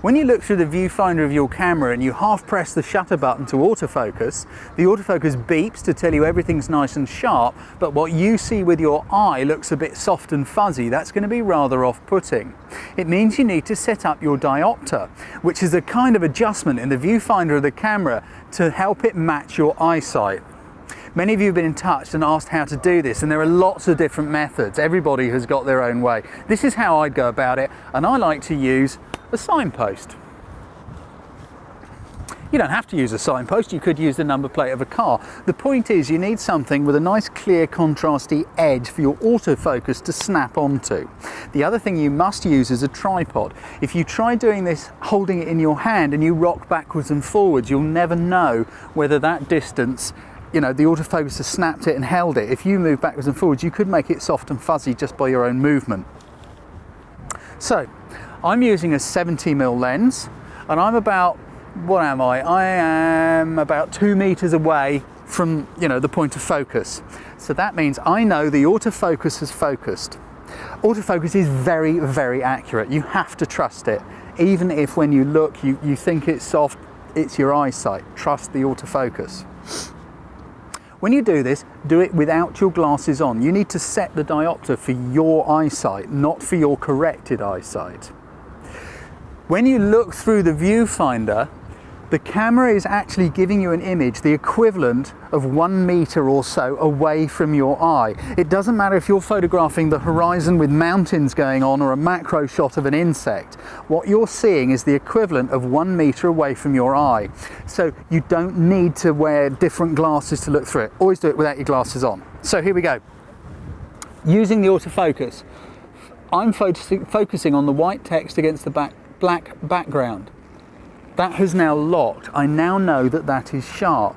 When you look through the viewfinder of your camera and you half press the shutter button to autofocus, the autofocus beeps to tell you everything's nice and sharp, but what you see with your eye looks a bit soft and fuzzy. That's going to be rather off-putting. It means you need to set up your diopter, which is a kind of adjustment in the viewfinder of the camera to help it match your eyesight. Many of you have been in touch and asked how to do this, and there are lots of different methods. Everybody has got their own way. This is how I'd go about it, and I like to use a signpost. You don't have to use a signpost, you could use the number plate of a car. The point is you need something with a nice clear contrasty edge for your autofocus to snap onto. The other thing you must use is a tripod. If you try doing this holding it in your hand and you rock backwards and forwards, you'll never know whether that distance, you know, the autofocus has snapped it and held it. If you move backwards and forwards, you could make it soft and fuzzy just by your own movement. So, I'm using a 70mm lens, and I'm about, what am I? I am about 2 meters away from, you know, the point of focus. So that means I know the autofocus has focused. Autofocus is very, very accurate. You have to trust it. Even if when you look, you think it's soft, it's your eyesight. Trust the autofocus. When you do this, do it without your glasses on. You need to set the diopter for your eyesight, not for your corrected eyesight. When you look through the viewfinder, the camera is actually giving you an image, the equivalent of 1 meter or so away from your eye. It doesn't matter if you're photographing the horizon with mountains going on or a macro shot of an insect. What you're seeing is the equivalent of 1 meter away from your eye. So you don't need to wear different glasses to look through it. Always do it without your glasses on. So here we go. Using the autofocus, I'm focusing on the white text against the black background. That has now locked. I now know that that is sharp.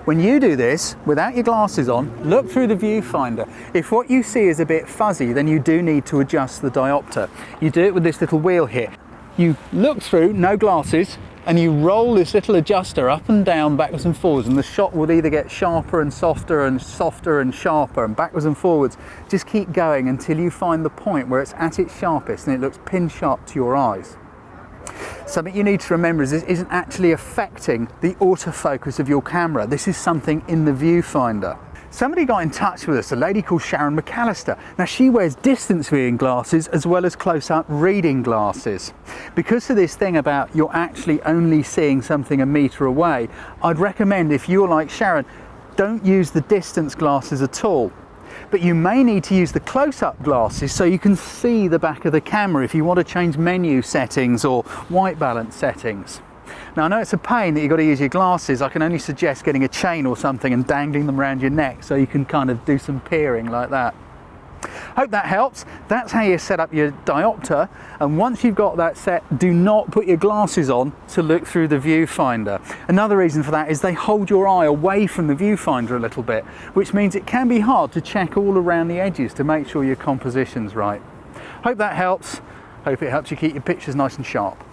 When you do this without your glasses on, look through the viewfinder. If what you see is a bit fuzzy, then you do need to adjust the diopter. You do it with this little wheel here. You look through, no glasses, and you roll this little adjuster up and down, backwards and forwards, and the shot will either get sharper and softer and softer and sharper and backwards and forwards. Just keep going until you find the point where it's at its sharpest and it looks pin sharp to your eyes. Something you need to remember is this isn't actually affecting the autofocus of your camera. This is something in the viewfinder. Somebody got in touch with us, a lady called Sharon McAllister. Now she wears distance viewing glasses as well as close-up reading glasses. Because of this thing about you're actually only seeing something a meter away, I'd recommend, if you're like Sharon, don't use the distance glasses at all. But you may need to use the close-up glasses so you can see the back of the camera if you want to change menu settings or white balance settings. Now I know it's a pain that you've got to use your glasses. I can only suggest getting a chain or something and dangling them around your neck so you can kind of do some peering like that. Hope that helps. That's how you set up your diopter, and once you've got that set, do not put your glasses on to look through the viewfinder. Another reason for that is they hold your eye away from the viewfinder a little bit, which means it can be hard to check all around the edges to make sure your composition's right. Hope that helps. Hope it helps you keep your pictures nice and sharp.